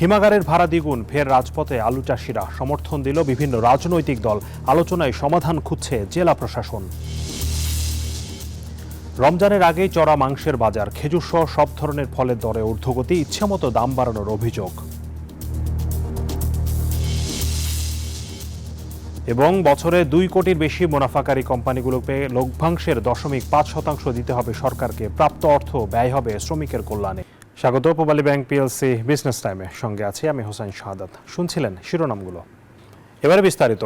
হিমাগারের ভাড়া দ্বিগুণ, ফের রাজপথে আলু চাষিরা। সমর্থন দিল বিভিন্ন রাজনৈতিক দল। আলোচনায় সমাধান খুঁজছে জেলা প্রশাসন। রমজানের আগেই চড়া মাংসের বাজার, খেজুর সহ সব ধরনের ফলের দরে ঊর্ধ্বগতি, ইচ্ছেমতো দাম বাড়ানোর অভিযোগ। এবং বছরে 2 কোটির বেশি মুনাফাকারী কোম্পানিগুলোকে লভ্যাংশের 0.5% দিতে হবে সরকারকে। প্রাপ্ত অর্থ ব্যয় হবে শ্রমিকের কল্যাণে। স্বাগত পূবালী ব্যাংক পিএলসি বিজনেস টাইমে, সঙ্গে আছি আমি হোসেন শাহাদাত। শুনছিলেন শিরোনামগুলো, এবারে বিস্তারিত।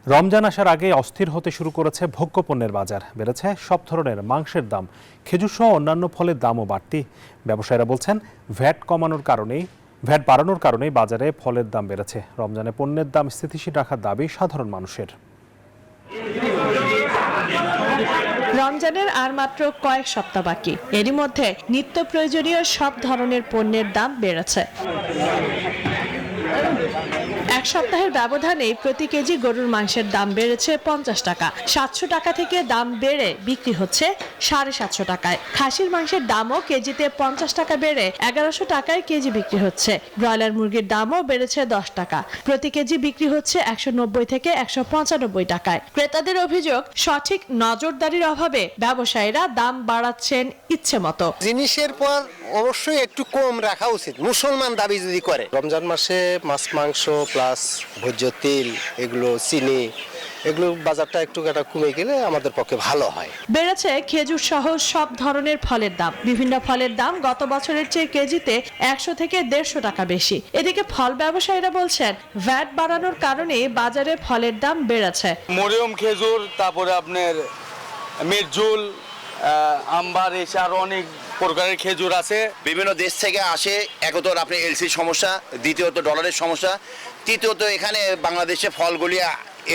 রমজান আসার আগে অস্থির হতে শুরু করেছে ভোগ্যপণ্যের বাজার। বেড়েছে সব ধরনের মাংসের দাম, খেজুর সহ অন্যান্য ফলের দামও বাড়তি। ব্যবসায়ীরা বলছেন ভ্যাট বাড়ানোর কারণেই বাজারে ফলের দাম বেড়েছে। রমজানে পণ্যের দাম স্থিতিশীল রাখার দাবি সাধারণ মানুষের। রমজানের আর মাত্র কয়েক সপ্তাহ বাকি, এরই মধ্যে নিত্য প্রয়োজনীয় সব ধরনের পণ্যের দাম বেড়েছে। এক সপ্তাহের ব্যবধানে প্রতি কেজি গরুর মাংসের দাম বেড়েছে 50 টাকা। 700 টাকা থেকে দাম বেড়ে বিক্রি হচ্ছে 750 টাকায়। খাসির মাংসের দামও কেজিতে 50 টাকা বেড়ে 1100 টাকায় কেজি বিক্রি হচ্ছে। ব্রয়লার মুরগির দামও বেড়েছে 10 টাকা, প্রতি কেজি বিক্রি হচ্ছে 190 থেকে 195 টাকায়। ক্রেতাদের অভিযোগ, সঠিক নজরদারির অভাবে ব্যবসায়ীরা দাম বাড়াচ্ছেন ইচ্ছে মতো। জিনিসের পর অবশ্যই একটু কম রাখা উচিত, মুসলমান দাবি যদি করে। রমজান মাসে মাছ মাংস প্লাস ভোজ্য তেল, এগুলো চিনি, এগুলো বাজারটা একটু কমে গেলে আমাদের পক্ষে ভালো হয়। বেড়েছে খেজুর সহ সব ধরনের ফলের দাম। বিভিন্ন ফলের দাম গত বছরের চেয়ে কেজিতে 100 থেকে 150 টাকা বেশি। এদিকে ফল ব্যবসায়ীরা বলছেন ভ্যাট বাড়ানোর কারণে বাজারে ফলের দাম বেড়েছে। মরিয়ম খেজুর, তারপরে আপনার মিরজুল, আম্বার, এসে আরো অনেক প্রকারের খেজুর আছে। বিভিন্ন দেশ থেকে আসে। একতর আপনি এলসির সমস্যা, দ্বিতীয়ত ডলারের সমস্যা, তৃতীয়ত এখানে বাংলাদেশে ফলগুলি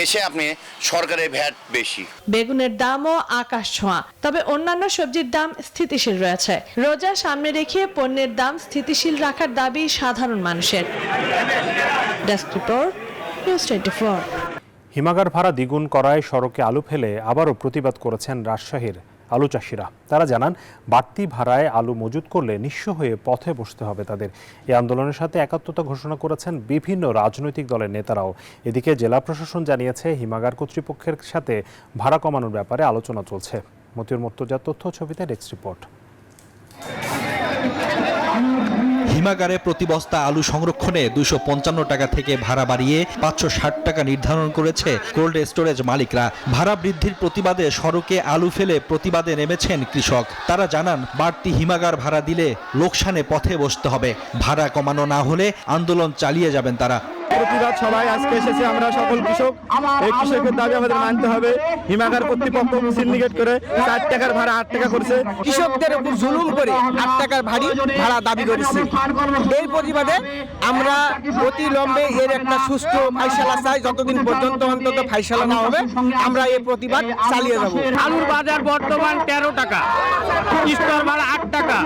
এসে আপনি সরকারের ভ্যাট বেশি। বেগুনের দামও আকাশ ছোঁয়া, তবে অন্যান্য সবজির দাম স্থিতিশীল রয়েছে। রোজা সামনে রেখে পণ্যের দাম স্থিতিশীল রাখার দাবি সাধারণ মানুষের। Desk report, news 24। হিমাগার ভাড়া দ্বিগুণ করায় সড়কে আলু ফেলে আবারও প্রতিবাদ করেছেন রাজশাহীর আলু চাষিরা। তারা জানান বাড়তি ভাড়ায় আলু মজুত করলে নিঃস্ব হয়ে পথে বসতে হবে তাদের। এই আন্দোলনের সাথে একাত্মতা ঘোষণা করেছেন বিভিন্ন রাজনৈতিক দলের নেতারাও। এদিকে জেলা প্রশাসন জানিয়েছে হিমাগার কর্তৃপক্ষের সাথে ভাড়া কমানোর ব্যাপারে আলোচনা চলছে। মতিউর মুর্তজার তথ্য ছবিতে ডেস্ক রিপোর্ট। হিমাগারে প্রতি বস্তা আলু সংরক্ষণে 255 টাকা থেকে ভাড়া বাড়িয়ে 560 টাকা নির্ধারণ করেছে কোল্ড স্টোরেজ মালিকরা। ভাড়া বৃদ্ধির প্রতিবাদে সড়কে আলু ফেলে প্রতিবাদে নেমেছেন কৃষক। তারা জানান বাড়তি হিমাগার ভাড়া দিলে লোকসানে পথে বসতে হবে। ভাড়া কমানো না হলে আন্দোলন চালিয়ে যাবেন তারা। প্রতিবাদ সবাই আজকে এসেছে, আমরা সকল কৃষক। এই কৃষকের দাবি আমাদের মানতে হবে। হিমাগার কর্তৃপক্ষ সিন্ডিকেট করে 4 টাকার ভাড়া 8 টাকা করছে। কৃষকদের উপর জুলুম করে 8 টাকার ভাড়া দাবি করেছে। এই প্রতিবাদে আমরা অতিলম্বে এর একটা সুষ্ঠু ফাইসালা চাই। যতদিন পর্যন্ত অন্তত ফাইসালা না হবে আমরা এই প্রতিবাদ চালিয়ে যাব। আলুর বাজার বর্তমান 13 টাকা, স্টোর ভাড়া 8 টাকা,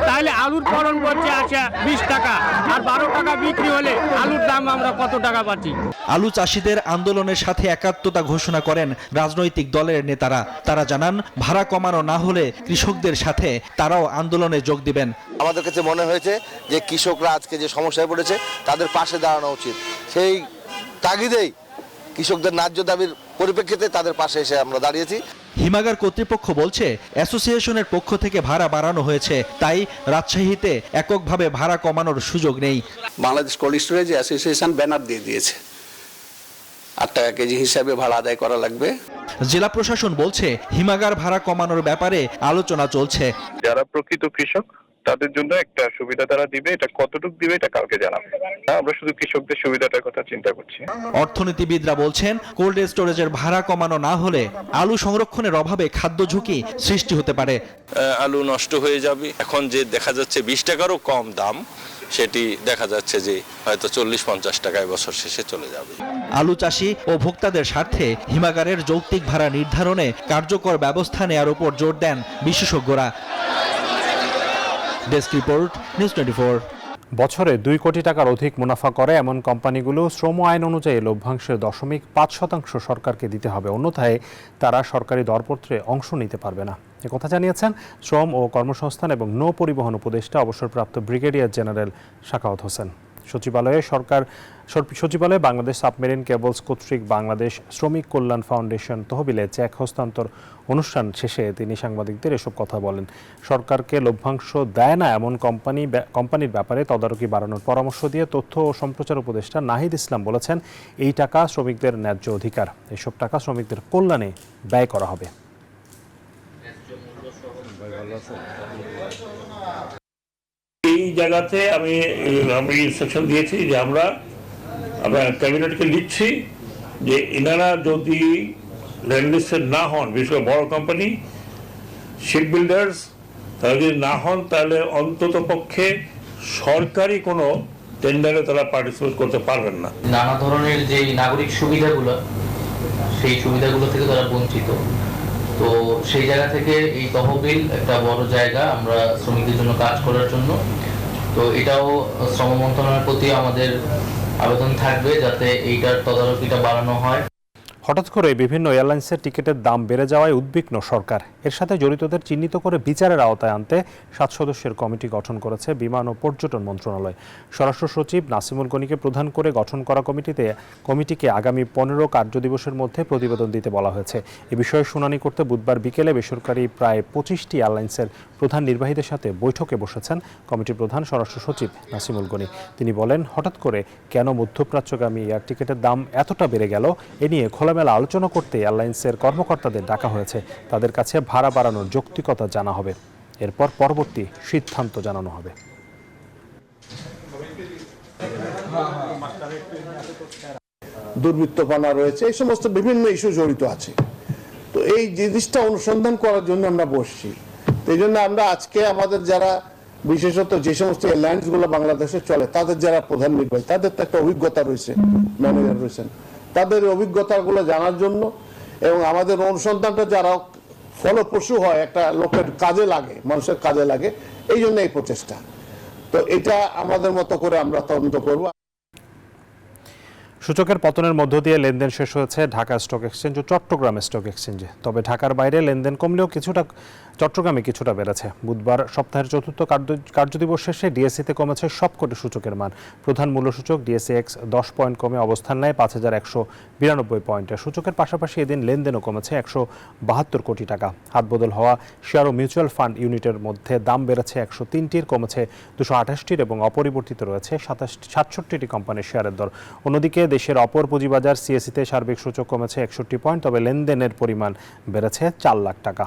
তাহলে আলুর ফলন করছে 20 টাকা, আর 12 টাকা বিক্রি হলে আলুর দাম আমরা কত টাকা পাচ্ছি? আলু চাষিদের আন্দোলনের সাথে একাত্মতা ঘোষণা করেন রাজনৈতিক দলের নেতারা। তারা জানান ভাড়া কমানো না হলে কৃষকদের সাথে তারাও আন্দোলনে যোগ দিবেন। আমাদের কাছে মনে হয়েছে যে কৃষকরা আজকে যে সমস্যায় পড়েছে তাদের পাশে দাঁড়ানো উচিত। সেই তাগিদেই কৃষকদের ন্যায্য দাবির পরিপ্রেক্ষিতে তাদের পাশে এসে আমরা দাঁড়িয়েছি। হিমাগার কর্তৃপক্ষ বলছে অ্যাসোসিয়েশনের পক্ষ থেকে ভাড়া বাড়ানো হয়েছে, তাই রাজশাহীতে এককভাবে ভাড়া কমানোর সুযোগ নেই। Bangladesh cold storage association banner দিয়ে দিয়েছে 8 টাকা কেজি হিসাবে ভাড়া আদায় করা লাগবে। জেলা প্রশাসন বলছে হিমাগার ভাড়া কমানোর ব্যাপারে আলোচনা চলছে। যারা প্রকৃত কৃষক তাদের জন্য একটা সুবিধা তারা দিবে, এটা কতটুকু দিবে এটা কালকে জানাবে। আমরা শুধু কৃষকদের সুবিধাটার কথা চিন্তা করছি। অর্থনীতিবিদরা বলছেন কোল্ড স্টোরেজের ভাড়া কমানো না হলে আলু সংরক্ষণের অভাবে খাদ্য ঝুঁকি সৃষ্টি হতে পারে। আলু নষ্ট হয়ে যাবে। এখন যে দেখা যাচ্ছে 20 টাকারও কম দাম, সেটি দেখা যাচ্ছে যে হয়তো 40-50 টাকায় বছর শেষে চলে যাবে। আলু চাষি ও ভোক্তাদের স্বার্থে হিমাগারের যৌক্তিক ভাড়া নির্ধারণে কার্যকর ব্যবস্থা নেওয়ার উপর জোর দেন বিশেষজ্ঞরা। Desk report, news 24। বছরে 2 কোটি টাকার অধিক মুনাফা করে এমন কোম্পানিগুলো শ্রম আইন অনুযায়ী লভ্যাংশের 0.5% সরকারকে দিতে হবে, অন্যথায় তারা সরকারি দরপত্রে অংশ নিতে পারবে না। একথা জানিয়েছেন শ্রম ও কর্মসংস্থান এবং নৌ পরিবহন উপদেষ্টা অবসরপ্রাপ্ত ব্রিগেডিয়ার জেনারেল সাখাওয়াত হোসেন। সচিবালয়ে বাংলাদেশ সাবমেরিন কেবলস কর্তৃক বাংলাদেশ শ্রমিক কল্যাণ ফাউন্ডেশন তহবিলে চেক হস্তান্তর অনুষ্ঠান শেষে তিনি সাংবাদিকদের এসব কথা বলেন। সরকারকে লভ্যাংশ দেয় না এমন কোম্পানির ব্যাপারে তদারকি বাড়ানোর পরামর্শ দিয়ে তথ্য ও সম্প্রচার উপদেষ্টা নাহিদ ইসলাম বলেছেন, এই টাকা শ্রমিকদের ন্যায্য অধিকার, এসব টাকা শ্রমিকদের কল্যাণে ব্যয় করা হবে। এই জায়গাতে আমি ইনস্ট্রাকশন দিয়েছি যে আমরা ক্যাবিনেটকে লিখছি যে এনারা যদি ল্যান্ডলিস্টেড না হন, বিশেষ করে বড় কোম্পানি, শিপ বিল্ডার্স, তারা যদি না হন তাহলে অন্তত পক্ষে সরকারি কোনো টেন্ডারে তারা পার্টিসিপেট করতে পারবেন না। নানা ধরনের যে নাগরিক সুবিধাগুলো, সেই সুবিধাগুলো থেকে তারা বঞ্চিত। তো সেই জায়গা থেকে এই তহবিল একটা বড় জায়গা আমরা শ্রমিকদের জন্য কাজ করার জন্য। তো এটাও শ্রম মন্ত্রণালয়ের প্রতি আমাদের আবেদন থাকবে যাতে এইটার তদারকিটা বাড়ানো হয়। হঠাৎ করে বিভিন্ন এয়ারলাইন্সের টিকিটের দাম বেড়ে যাওয়ায় উদ্বিগ্ন সরকার। এর সাথে জড়িতদের চিহ্নিত করে বিচারের আওতায় আনতে 7 সদস্যের কমিটি গঠন করেছে বিমান ও পর্যটন মন্ত্রণালয়। স্বরাষ্ট্র সচিব নাসিমুল গনিকে প্রধান করে গঠন করা কমিটিকে আগামী 15 কার্যদিবসের মধ্যে প্রতিবেদন দিতে বলা হয়েছে। এ বিষয়ে শুনানি করতে বুধবার বিকেলে বেসরকারি প্রায় 25টি এয়ারলাইন্সের প্রধান নির্বাহীদের সাথে বৈঠকে বসেছেন কমিটির প্রধান স্বরাষ্ট্র সচিব নাসিমুল গনি। তিনি বলেন, হঠাৎ করে কেন মধ্যপ্রাচ্যগামী এয়ার টিকিটের দাম এতটা বেড়ে গেল, এ নিয়ে খোলামেলা আলোচনা করতে এয়ারলাইন্সের কর্মকর্তাদের ডাকা হয়েছে। তাদের কাছে ভাড়া বাড়ানোর যৌক্তিকতা জানা হবে, এরপর পরবর্তী সিদ্ধান্ত জানানো হবে। দুর্বৃত্তপনা রয়েছে, এই সমস্ত বিভিন্ন ইস্যু জড়িত আছে। তো এই জিনিসটা অনুসন্ধান করার জন্য আমরা বসছি। এই জন্য আমরা আজকে আমাদের যারা বিশেষত যে সমস্ত এয়ারলাইন্স গুলো বাংলাদেশে চলে তাদের যারা প্রধান নির্বাহী, তাদের তো একটা অভিজ্ঞতা রয়েছে, ম্যানেজার রয়েছেন, তাদের অভিজ্ঞতাগুলো জানার জন্য এবং আমাদের অনুসন্ধানটা যারা ফলপ্রসূ হয়, একটা লোকের কাজে লাগে, মানুষের কাজে লাগে, এই জন্য এই প্রচেষ্টা। তো এটা আমাদের মতো করে আমরা তদন্ত করব। সূচকের পতনের মধ্য দিয়ে লেনদেন শেষ হয়েছে ঢাকা স্টক এক্সচেঞ্জ ও চট্টগ্রাম স্টক এক্সচেঞ্জে। তবে ঢাকার বাইরে লেনদেন কমলেও চট্টগ্রামে কিছুটা বেড়েছে। বুধবার সপ্তাহের চতুর্থ কার্যদিবস শেষে ডিএসইতে কমেছে সবকটি সূচকের মান। প্রধান মূল্যসূচক ডিএসইএক্স 10 পয়েন্ট কমে অবস্থান নেয় 5192 পয়েন্টে। সূচকের পাশাপাশি এদিন লেনদেনও কমেছে 172 কোটি টাকা। হাতবদল হওয়া শেয়ার ও মিউচুয়াল ফান্ড ইউনিটের মধ্যে দাম বেড়েছে 103টির, কমেছে 228টির এবং অপরিবর্তিত রয়েছে 67টি কোম্পানির শেয়ারের দর। অন্যদিকে দেশের অপর পুঁজিবাজার সিএসইতে সার্বিক সূচক কমেছে 61 পয়েন্ট, তবে লেনদেনের পরিমাণ বেড়েছে 4 লাখ টাকা।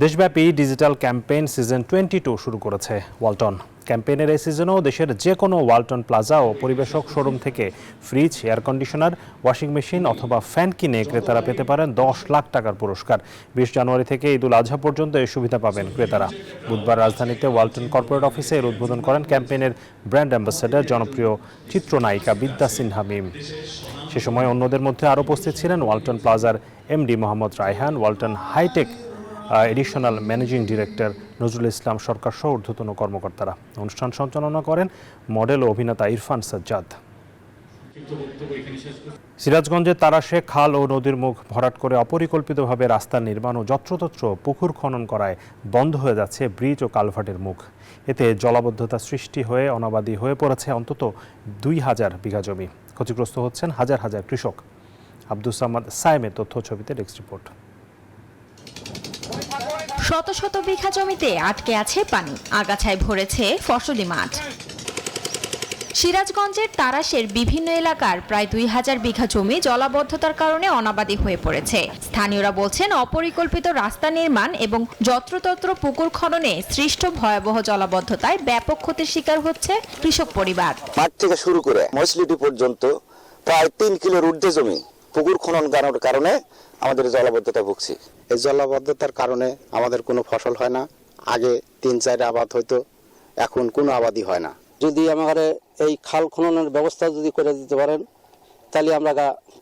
দেশব্যাপী ডিজিটাল ক্যাম্পেইন সিজন 22 শুরু করেছে ওয়ালটন। ক্যাম্পেইনের এই সিজনেও দেশের যে কোনো ওয়ালটন প্লাজা ও পরিবেশক শোরুম থেকে fridge, air conditioner, washing machine অথবা ফ্যান কিনে ক্রেতারা পেতে পারেন 10 লাখ টাকার পুরস্কার। 20 জানুয়ারি থেকে ঈদুল আজহা পর্যন্ত এই সুবিধা পাবেন ক্রেতারা। বুধবার রাজধানীতে ওয়ালটন কর্পোরেট অফিসে এর উদ্বোধন করেন ক্যাম্পেইনের ব্র্যান্ড অ্যাম্বাসেডর জনপ্রিয় চিত্রনায়িকা বিদ্যা সিনহা মিম। সে সময় অন্যদের মধ্যে আরও উপস্থিত ছিলেন ওয়ালটন প্লাজার MD Mohammad Raihan, Walton hi tech additional managing director Nazrul Islam Sarkar সহ ঊর্ধ্বতন কর্মকর্তারা। অনুষ্ঠান সঞ্চালনা করেন মডেল ও অভিনেতা ইরফান সাজ্জাদ। সিরাজগঞ্জের তারাশে খাল ও নদীর মুখ ভরাট করে অপরিকল্পিতভাবে রাস্তার নির্মাণ ও যত্রতত্র পুকুর খনন করায় বন্ধ হয়ে যাচ্ছে ব্রিজ ও কালভার্টের মুখ। এতে জলাবদ্ধতা সৃষ্টি হয়ে অনাবাদি হয়ে পড়েছে অন্তত 2000 বিঘা জমি। ক্ষতিগ্রস্ত হচ্ছেন হাজার হাজার কৃষক। আব্দুস সামাদ সাইমের তথ্য ছবিতে ডেস্ক রিপোর্ট। শত শত বিঘা জমিতে আটকে আছে পানি, আগাছায় ভরেছে ফসলি মাঠ। সিরাজগঞ্জের তারাশের বিভিন্ন এলাকার প্রায় 2000 বিঘা জমি জলাবদ্ধতার কারণে অনাবাদি হয়ে পড়েছে। স্থানীয়রা বলছেন, অপরিকল্পিত রাস্তা নির্মাণ এবং যত্রতত্র পুকুর খননে সৃষ্ট ভয়াবহ জলাবদ্ধতায় ব্যাপক ক্ষতির শিকার হচ্ছে কৃষক পরিবার। মাঠ থেকে শুরু করে মসলিটি পর্যন্ত প্রায় 3 কিলোর ঊর্ধ্বে জমি পুকুর খনন করার কারণে আমাদের জলাবদ্ধতা ভুগছি। এই জলাবদ্ধতার কারণে আমাদের কোনো ফসল হয় না। আগে 3-4 আবাদ হইতো, এখন কোনো আবাদই হয় না। যদি আমাদের এই খাল খননের ব্যবস্থা যদি করে দিতে পারেন তাহলে আমরা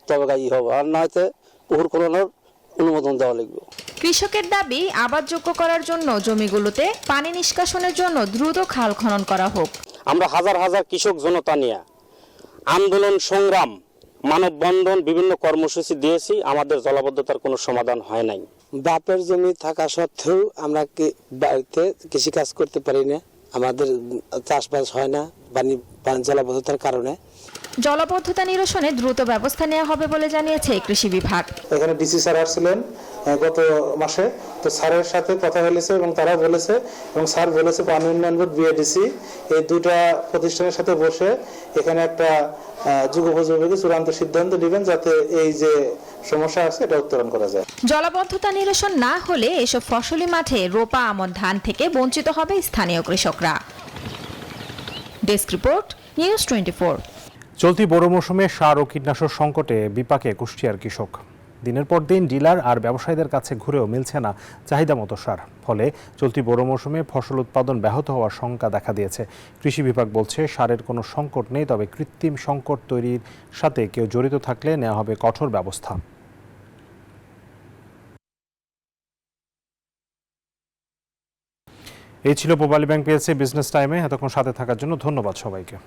তবে গাই হব, আর নয়তো পুকুর খননের অনুমোদন দেওয়া লাগবে। কৃষকের দাবি, আবাদযোগ্য করার জন্য জমিগুলোতে পানি নিষ্কাশনের জন্য দ্রুত খাল খনন করা হোক। আমরা হাজার হাজার কৃষক জনতা নিয়ে আন্দোলন সংগ্রাম মানববন্ধন বিভিন্ন কর্মসূচি দিয়েছি, আমাদের জলাবদ্ধতার কোনো সমাধান হয় নাই। বাপের জমি থাকা সত্ত্বেও আমরা বাড়িতে কৃষিকাজ করতে পারি না, আমাদের চাষবাস হয় না জলাবদ্ধতার কারণে। জলাবদ্ধতা নিরসনে দ্রুত ব্যবস্থা নেওয়া হবে বলে জানিয়েছে কৃষি বিভাগ। এখানে ডিসি স্যার আসছিলেন গত মাসে, তো স্যারের সাথে কথা হয়েছে এবং তারা বলেছে এবং স্যার বলেছে পানি উন্নয়ন বোর্ড বিএডিসি এই দুটা প্রতিষ্ঠানের সাথে বসে এখানে একটা যুগোপযোগী চূড়ান্ত সিদ্ধান্ত নেবেন যাতে এই যে সমস্যা আছে এটা উত্তরণ করা যায়। জলাবদ্ধতা নিরসন না হলে এসব ফসলি মাঠে রোপা আমন ধান থেকে বঞ্চিত হবে স্থানীয় কৃষকরা। Desk report, news 24। চলতি বোরো মৌসুমে সার ও কীটনাশক সংকটে বিপাকে কুষ্টিয়ার কৃষক। দিনের পর দিন ডিলার আর ব্যবসায়ীদের কাছে ঘুরেও মিলছে না চাহিদা মতো সার, ফলে চলতি বোরো মৌসুমে ফসল উৎপাদন ব্যাহত হওয়ার শঙ্কা দেখা দিয়েছে। কৃষি বিভাগ বলছে সারের কোনো সংকট নেই, তবে কৃত্রিম সংকট তৈরির সাথে কেউ জড়িত থাকলে নেওয়া হবে কঠোর ব্যবস্থা। এই ছিল পূবালী ব্যাংক পিএলসি বিজনেস টাইমে। এতক্ষণ সাথে থাকার জন্য ধন্যবাদ সবাইকে।